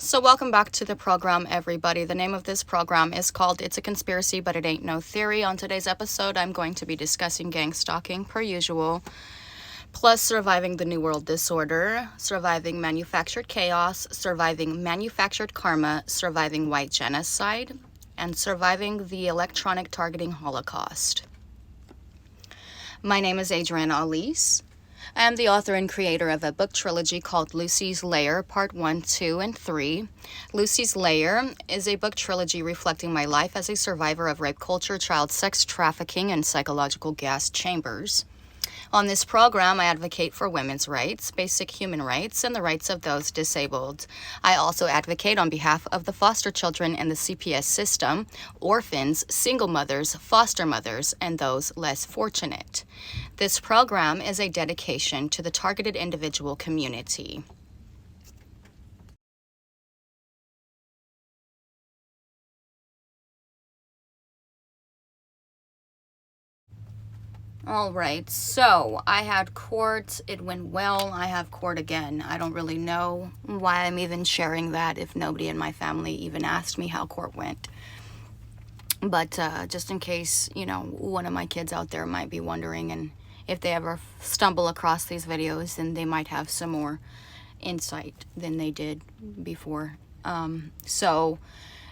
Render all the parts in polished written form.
So welcome back to the program, everybody. The name of this program is called It's a Conspiracy, But It Ain't No Theory. On today's episode, I'm going to be discussing gang stalking, per usual, plus surviving the New World Disorder, surviving manufactured chaos, surviving manufactured karma, surviving white genocide, and surviving the electronic targeting Holocaust. My name is Adrienne Alese. I am the author and creator of a book trilogy called Lucy's Lair, Part 1, 2, and 3. Lucy's Lair is a book trilogy reflecting my life as a survivor of rape culture, child sex trafficking, and psychological gas chambers. On this program, I advocate for women's rights, basic human rights, and the rights of those disabled. I also advocate on behalf of the foster children in the CPS system, orphans, single mothers, foster mothers, and those less fortunate. This program is a dedication to the targeted individual community. All right, so I had court. It went well. I have court again. I don't really know why I'm even sharing that if nobody in my family even asked me how court went. But just in case, one of my kids out there might be wondering, and if they ever stumble across these videos, then they might have some more insight than they did before. And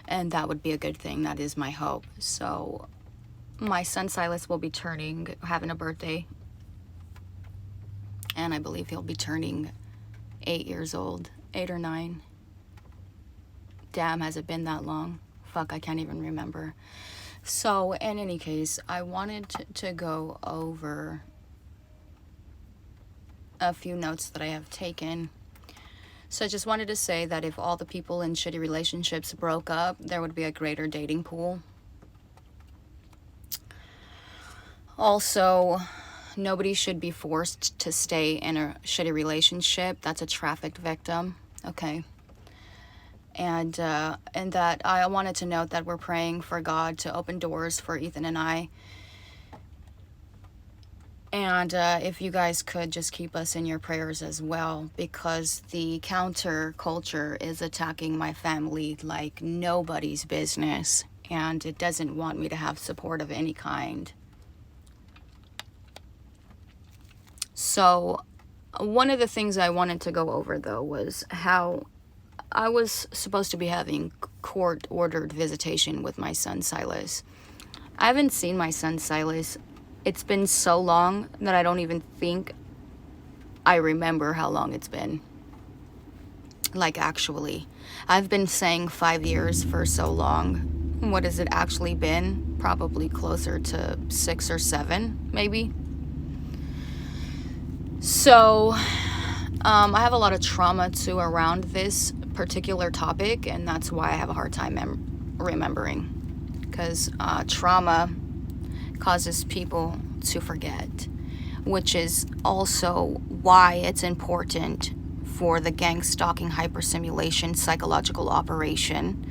that would be a good thing. That is my hope. So my son Silas will be having a birthday, and I believe he'll be turning 8 years old, 8 or 9. Damn, has it been that long? Fuck, I can't even remember. So in any case, I wanted to go over a few notes that I have taken. So I just wanted to say that if all the people in shitty relationships broke up, there would be a greater dating pool. Also, nobody should be forced to stay in a shitty relationship. That's a trafficked victim. Okay. And that I wanted to note that we're praying for God to open doors for Ethan and I. And if you guys could just keep us in your prayers as well, because the counter culture is attacking my family like nobody's business, and it doesn't want me to have support of any kind. So one of the things I wanted to go over, though, was how I was supposed to be having court-ordered visitation with my son Silas. I haven't seen my son Silas. It's been so long that I don't even think I remember how long it's been. Like, actually. I've been saying 5 years for so long. What has it actually been? Probably closer to 6 or 7, maybe. So, I have a lot of trauma too around this particular topic, and that's why I have a hard time remembering. Because trauma causes people to forget, which is also why it's important for the gang stalking hypersimulation psychological operation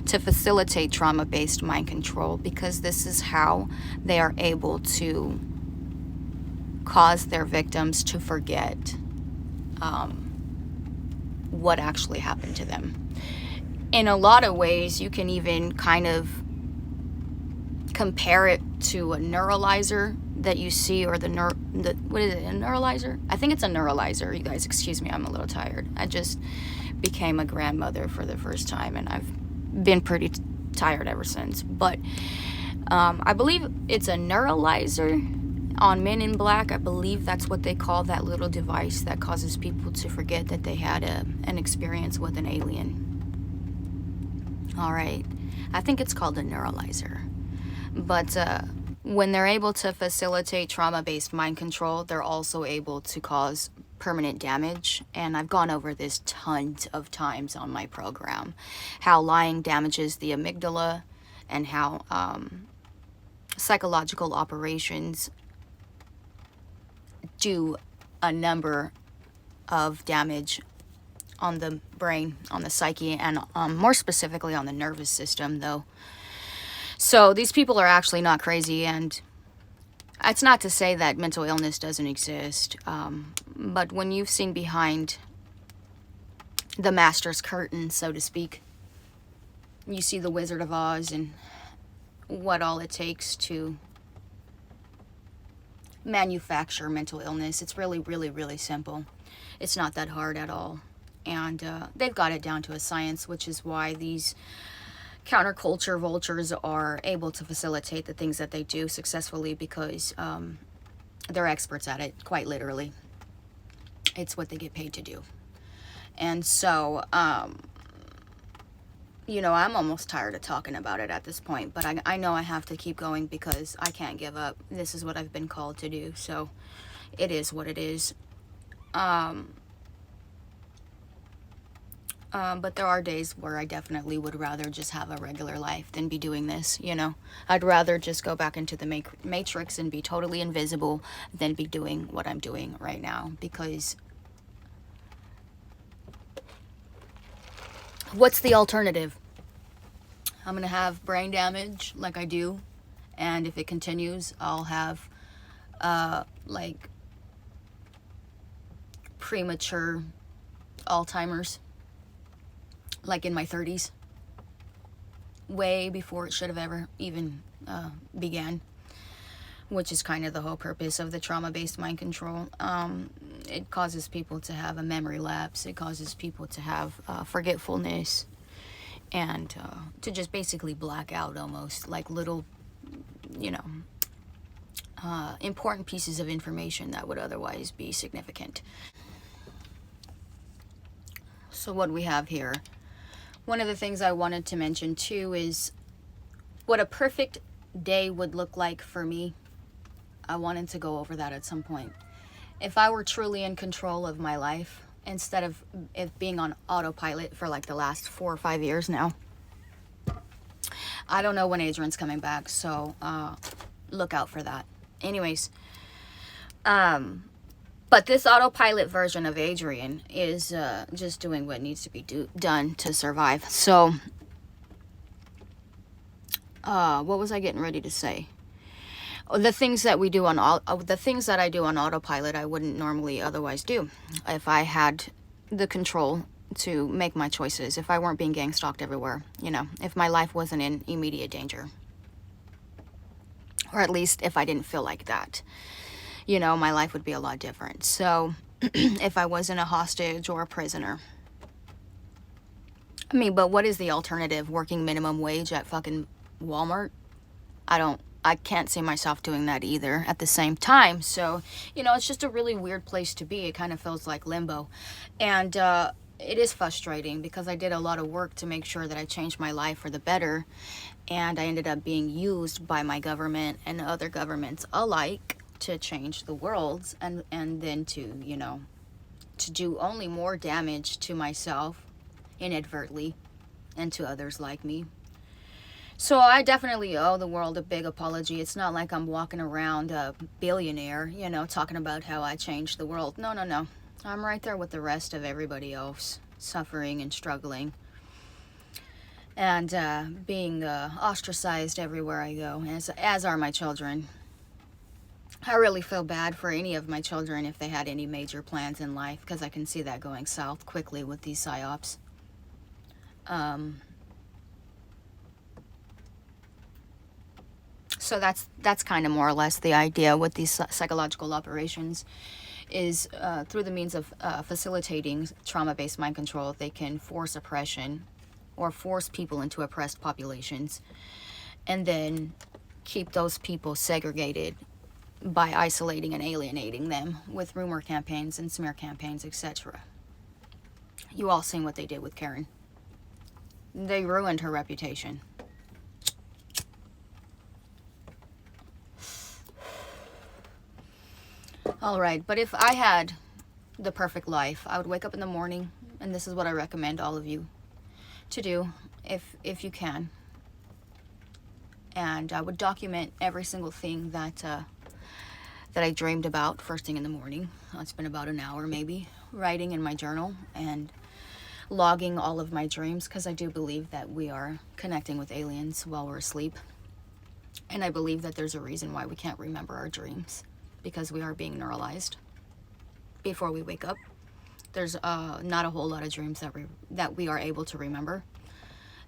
to facilitate trauma-based mind control, because this is how they are able to cause their victims to forget what actually happened to them. In a lot of ways, you can even kind of compare it to a neuralizer that you see, or what is it, a neuralizer? I think it's a neuralizer. You guys, excuse me, I'm a little tired. I just became a grandmother for the first time, and I've been pretty tired ever since. But I believe it's a neuralizer. On Men in Black, I believe that's what they call that little device that causes people to forget that they had an experience with an alien. All right. I think it's called a neuralizer. But when they're able to facilitate trauma-based mind control, they're also able to cause permanent damage. And I've gone over this tons of times on my program. How lying damages the amygdala, and how psychological operations do a number of damage on the brain, on the psyche, and more specifically on the nervous system, though. So these people are actually not crazy, and it's not to say that mental illness doesn't exist, but when you've seen behind the master's curtain, so to speak. You see the Wizard of Oz and what all it takes to manufacture mental illness. It's really, really, really simple. It's not that hard at all. And they've got it down to a science, which is why these counterculture vultures are able to facilitate the things that they do successfully, because they're experts at it, quite literally. It's what they get paid to do. And so, you know, I'm almost tired of talking about it at this point, but I know I have to keep going because I can't give up. This is what I've been called to do, so it is what it is. But there are days where I definitely would rather just have a regular life than be doing this, you know. I'd rather just go back into the matrix and be totally invisible than be doing what I'm doing right now, because what's the alternative? I'm going to have brain damage like I do, and if it continues, I'll have like premature Alzheimer's, like in my 30s, way before it should have ever even began, which is kind of the whole purpose of the trauma-based mind control. It causes people to have a memory lapse. It causes people to have forgetfulness, and to just basically black out almost, like little, you know, important pieces of information that would otherwise be significant. So what we have here, one of the things I wanted to mention too is what a perfect day would look like for me. I wanted to go over that at some point. If I were truly in control of my life, instead of it being on autopilot for like the last 4 or 5 years now. I don't know when Adrienne's coming back, so look out for that. Anyways, but this autopilot version of Adrienne is just doing what needs to be done to survive. So, what was I getting ready to say? The things that we do on the things that I do on autopilot, I wouldn't normally otherwise do if I had the control to make my choices. If I weren't being gang stalked everywhere, you know, if my life wasn't in immediate danger, or at least if I didn't feel like that, you know, my life would be a lot different. So, if I wasn't a hostage or a prisoner. I mean, but what is the alternative? Working minimum wage at fucking Walmart? I can't see myself doing that either at the same time. So, you know, it's just a really weird place to be. It kind of feels like limbo. And it is frustrating because I did a lot of work to make sure that I changed my life for the better. And I ended up being used by my government and other governments alike to change the world, and then to, you know, to do only more damage to myself inadvertently and to others like me. So I definitely owe the world a big apology. It's not like I'm walking around a billionaire, you know, talking about how I changed the world. No. I'm right there with the rest of everybody else, suffering and struggling. And being ostracized everywhere I go, as are my children. I really feel bad for any of my children if they had any major plans in life, because I can see that going south quickly with these psyops. So that's kind of more or less the idea with these psychological operations, is through the means of facilitating trauma-based mind control, they can force oppression or force people into oppressed populations, and then keep those people segregated by isolating and alienating them with rumor campaigns and smear campaigns, etc. You all seen what they did with Karen. They ruined her reputation. All right, but if I had the perfect life, I would wake up in the morning, and this is what I recommend all of you to do if you can. And I would document every single thing that I dreamed about first thing in the morning. I'd spend about an hour maybe writing in my journal and logging all of my dreams, because I do believe that we are connecting with aliens while we're asleep. And I believe that there's a reason why we can't remember our dreams, because we are being neuralized before we wake up. There's not a whole lot of dreams that we are able to remember.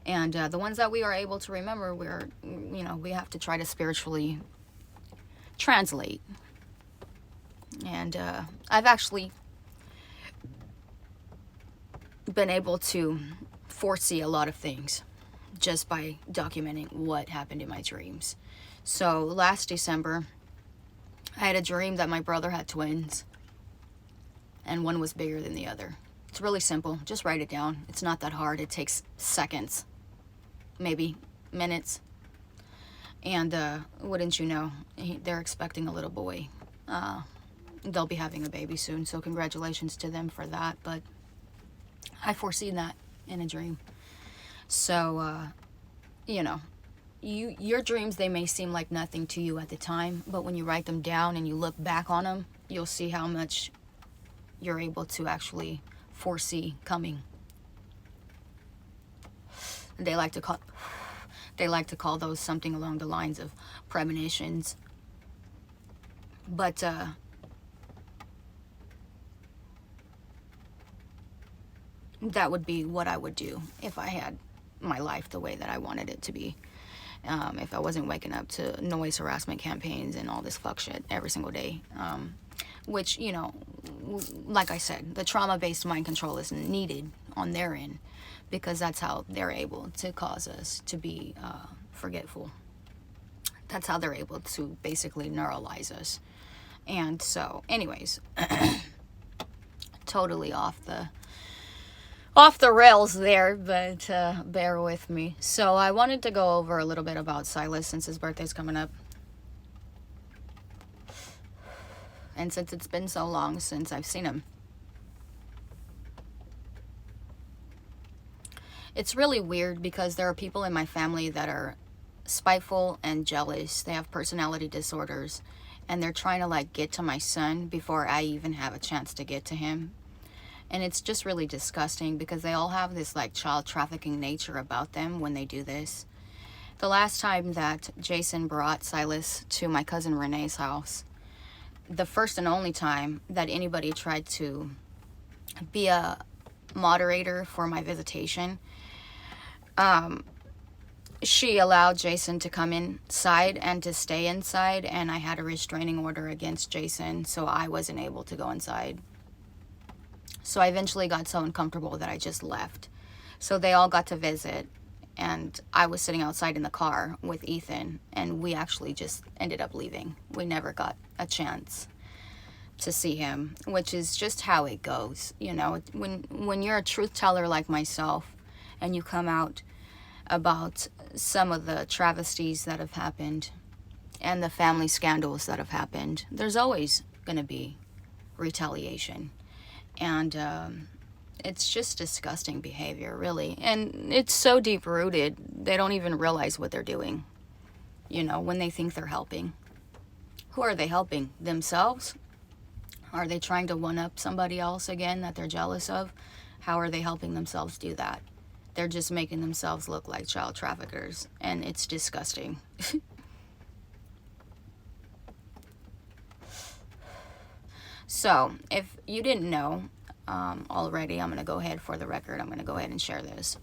And the ones that we are able to remember, we have to try to spiritually translate. And I've actually been able to foresee a lot of things just by documenting what happened in my dreams. So last December, I had a dream that my brother had twins, and one was bigger than the other. It's really simple. Just write it down. It's not that hard. It takes seconds, maybe minutes. And wouldn't you know, they're expecting a little boy. They'll be having a baby soon, so congratulations to them for that. But I foreseen that in a dream. So, your dreams, they may seem like nothing to you at the time, but when you write them down and you look back on them, you'll see how much you're able to actually foresee coming. They like to call those something along the lines of premonitions. But that would be what I would do if I had my life the way that I wanted it to be. If I wasn't waking up to noise harassment campaigns and all this fuck shit every single day. Which, like I said, the trauma-based mind control is needed on their end, because that's how they're able to cause us to be forgetful. That's how they're able to basically neuralize us. And so, anyways, totally off the rails there, but bear with me. So I wanted to go over a little bit about Silas since his birthday's coming up. And since it's been so long since I've seen him. It's really weird because there are people in my family that are spiteful and jealous. They have personality disorders, and they're trying to get to my son before I even have a chance to get to him. And it's just really disgusting because they all have this child trafficking nature about them when they do this. The last time that Jason brought Silas to my cousin Renee's house, the first and only time that anybody tried to be a moderator for my visitation, she allowed Jason to come inside and to stay inside, and I had a restraining order against Jason, so I wasn't able to go inside. So I eventually got so uncomfortable that I just left. So they all got to visit, and I was sitting outside in the car with Ethan, and we actually just ended up leaving. We never got a chance to see him, which is just how it goes. When you're a truth teller like myself, and you come out about some of the travesties that have happened and the family scandals that have happened, there's always going to be retaliation. And it's just disgusting behavior, really. And it's so deep-rooted, they don't even realize what they're doing, when they think they're helping. Who are they helping? Themselves? Are they trying to one-up somebody else again that they're jealous of? How are they helping themselves do that? They're just making themselves look like child traffickers, and it's disgusting. So, if you didn't know already, I'm going to go ahead for the record. I'm going to go ahead and share this.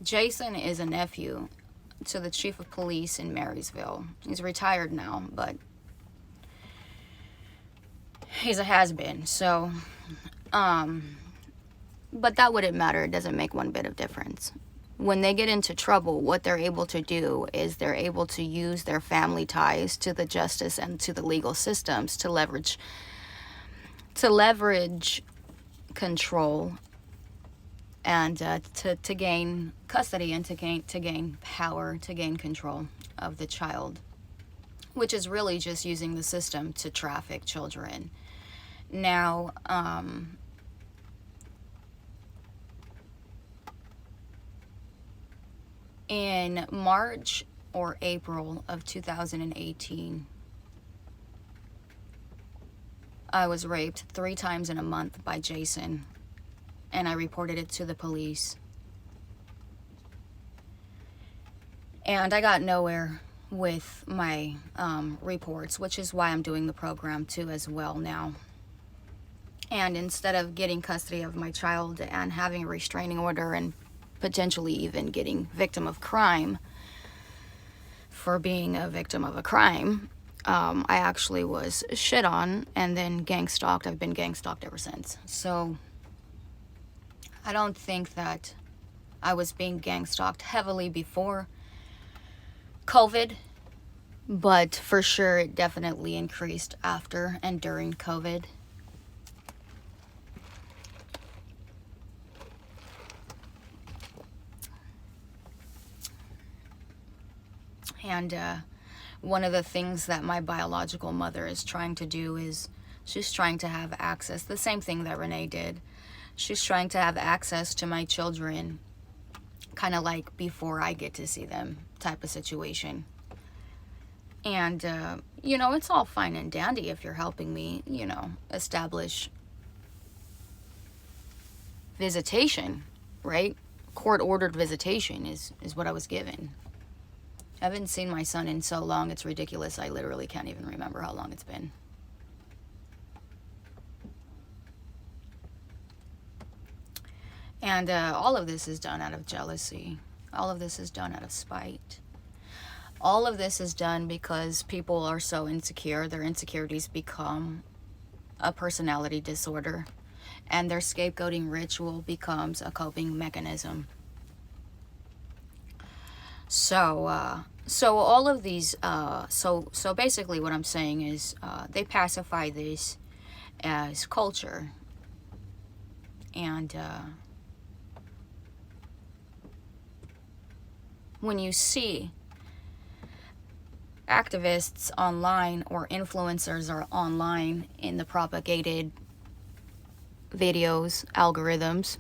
Jason is a nephew to the chief of police in Marysville. He's retired now, but he's a has-been. So, but that wouldn't matter. It doesn't make one bit of difference. When they get into trouble, what they're able to do is they're able to use their family ties to the justice and to the legal systems to leverage control and to gain custody and to gain power, to gain control of the child, which is really just using the system to traffic children. Now, in March or April of 2018, I was raped 3 times in a month by Jason, and I reported it to the police. And I got nowhere with my reports, which is why I'm doing the program too as well now. And instead of getting custody of my child and having a restraining order and potentially even getting victim of crime for being a victim of a crime, I actually was shit on and then gang stalked. I've been gang stalked ever since. So I don't think that I was being gang stalked heavily before COVID, but for sure it definitely increased after and during COVID. And one of the things that my biological mother is trying to do is she's trying to have access, the same thing that Renee did. She's trying to have access to my children, kind of like before I get to see them type of situation. And, you know, it's all fine and dandy if you're helping me, you know, establish visitation, right? Court-ordered visitation is what I was given. I haven't seen my son in so long, it's ridiculous. I literally can't even remember how long it's been. And all of this is done out of jealousy. All of this is done out of spite. All of this is done because people are so insecure. Their insecurities become a personality disorder. And their scapegoating ritual becomes a coping mechanism. So all of these, so basically what I'm saying is they pacify this as culture. And when you see activists online or influencers are online in the propagated videos, algorithms,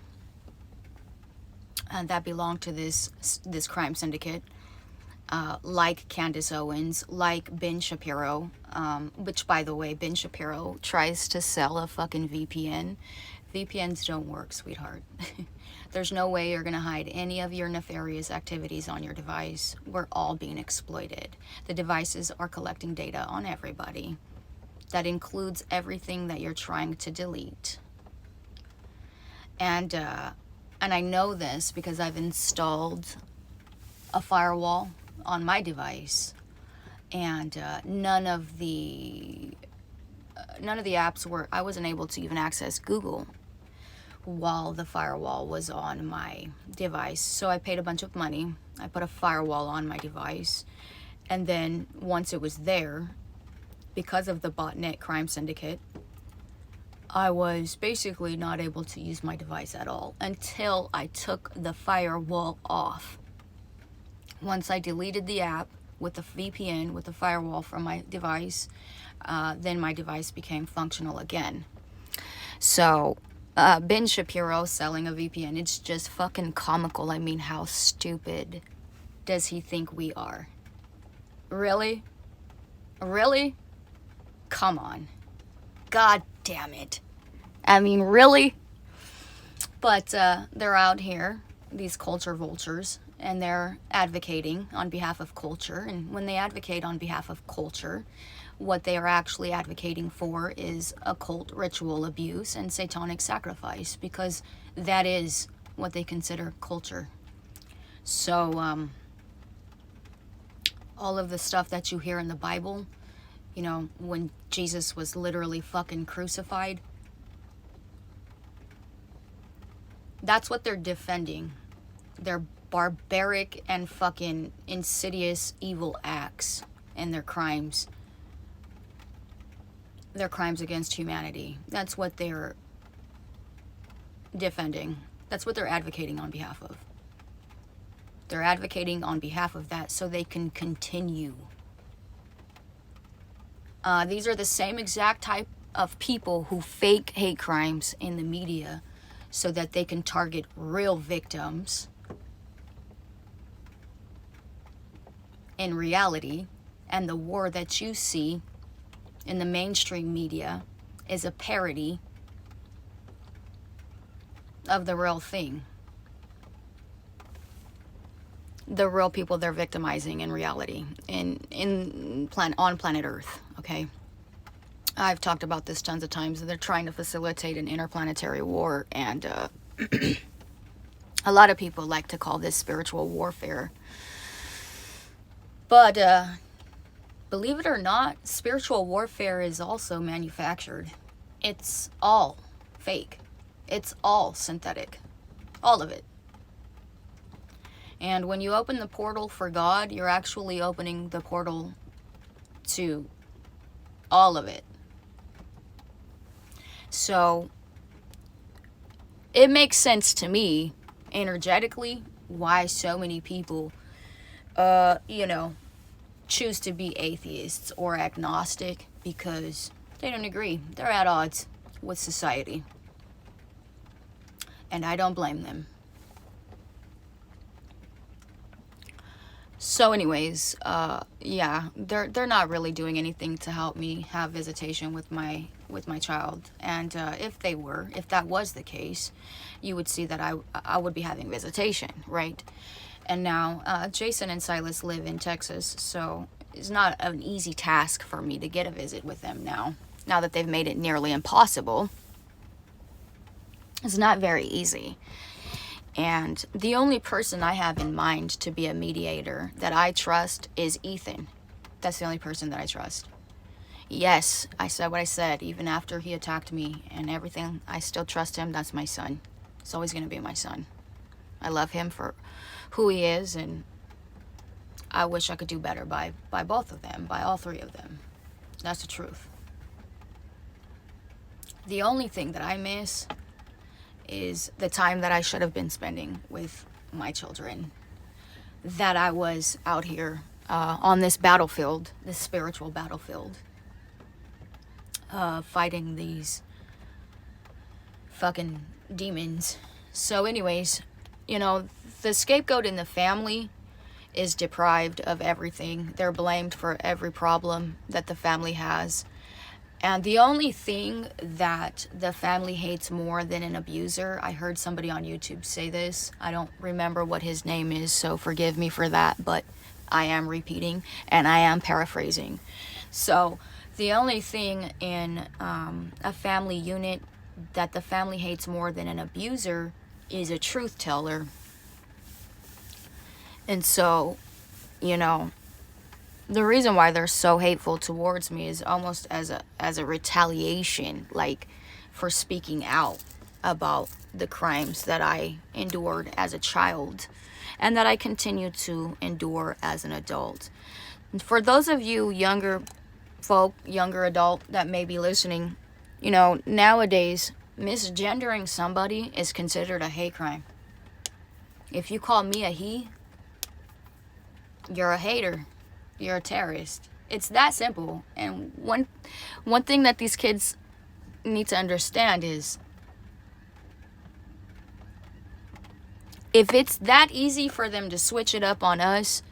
that belong to this crime syndicate, like Candace Owens, like Ben Shapiro, which, by the way, Ben Shapiro tries to sell a fucking VPN. VPNs don't work, sweetheart. There's no way you're going to hide any of your nefarious activities on your device. We're all being exploited. The devices are collecting data on everybody. That includes everything that you're trying to delete. And I know this because I've installed a firewall on my device, and none of the apps were, I wasn't able to even access Google while the firewall was on my device. So I paid a bunch of money. I put a firewall on my device, and then once it was there, because of the botnet crime syndicate, I was basically not able to use my device at all until I took the firewall off. Once I deleted the app with the VPN, with the firewall from my device, then my device became functional again. So, Ben Shapiro selling a VPN, it's just fucking comical. I mean, how stupid does he think we are? Really? Really? Come on. God damn it. I mean, really? But they're out here, these culture vultures, and they're advocating on behalf of culture. And when they advocate on behalf of culture, what they are actually advocating for is occult ritual abuse and satanic sacrifice, because that is what they consider culture. So, all of the stuff that you hear in the Bible, you know, when Jesus was literally fucking crucified, that's what they're defending. Their barbaric and fucking insidious evil acts and their crimes. Their crimes against humanity. That's what they're defending. That's what they're advocating on behalf of. They're advocating on behalf of that so they can continue. These are the same exact type of people who fake hate crimes in the media so that they can target real victims in reality. And the war that you see in the mainstream media is a parody of the real thing. The real people they're victimizing in reality, on planet Earth, okay? I've talked about this tons of times. They're trying to facilitate an interplanetary war, and a lot of people like to call this spiritual warfare. But believe it or not, spiritual warfare is also manufactured. It's all fake. It's all synthetic. All of it. And when you open the portal for God, you're actually opening the portal to all of it. So it makes sense to me, energetically, why so many people, choose to be atheists or agnostic, because they don't agree. They're at odds with society. And I don't blame them. So anyways, they're not really doing anything to help me have visitation with my child. And if that was the case, you would see that I would be having visitation, right? And now Jason and Silas live in Texas, so it's not an easy task for me to get a visit with them now that they've made it nearly impossible. It's not very easy. And the only person I have in mind to be a mediator that I trust is Ethan. That's the only person that I trust. Yes, I said what I said. Even after he attacked me and everything, I still trust him. That's my son. It's always going to be my son. I love him for who he is, and I wish I could do better by both of them, by all three of them. That's the truth. The only thing that I miss is the time that I should have been spending with my children, that I was out here on this battlefield, this spiritual battlefield, fighting these fucking demons. So anyways, the scapegoat in the family is deprived of everything. They're blamed for every problem that the family has. And the only thing that the family hates more than an abuser, I heard somebody on YouTube say this. I don't remember what his name is, so forgive me for that, but I am repeating and I am paraphrasing. So the only thing in a family unit that the family hates more than an abuser is a truth teller. And so, the reason why they're so hateful towards me is almost as a retaliation, like for speaking out about the crimes that I endured as a child and that I continue to endure as an adult. And for those of you younger adult that may be listening, nowadays misgendering somebody is considered a hate crime. If you call me a he, you're a hater. You're a terrorist. It's that simple. And one thing that these kids need to understand is, if it's that easy for them to switch it up on us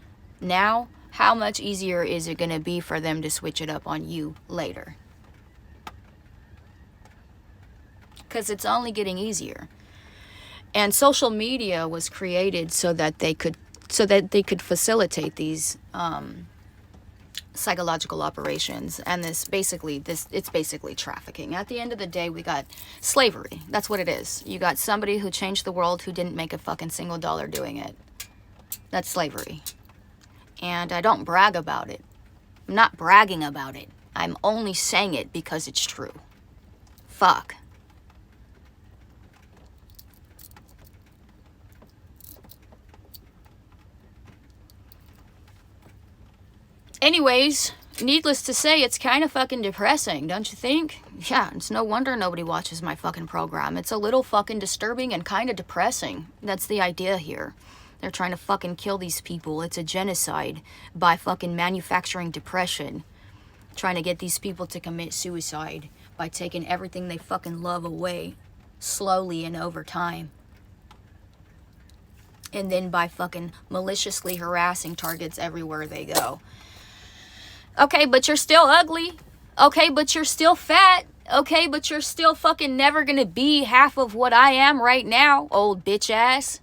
now, how much easier is it going to be for them to switch it up on you later? Because it's only getting easier. And social media was created so that they could facilitate these psychological operations, and it's basically trafficking. At the end of the day, we got slavery. That's what it is. You got somebody who changed the world who didn't make a fucking single dollar doing it. That's slavery. And I don't brag about it. I'm not bragging about it. I'm only saying it because it's true. Fuck. Anyways, needless to say, it's kind of fucking depressing, don't you think? Yeah, it's no wonder nobody watches my fucking program. It's a little fucking disturbing and kind of depressing. That's the idea here. They're trying to fucking kill these people. It's a genocide by fucking manufacturing depression. Trying to get these people to commit suicide by taking everything they fucking love away slowly and over time. And then by fucking maliciously harassing targets everywhere they go. Okay, but you're still ugly. Okay, but you're still fat. Okay, but you're still fucking never gonna be half of what I am right now, old bitch ass.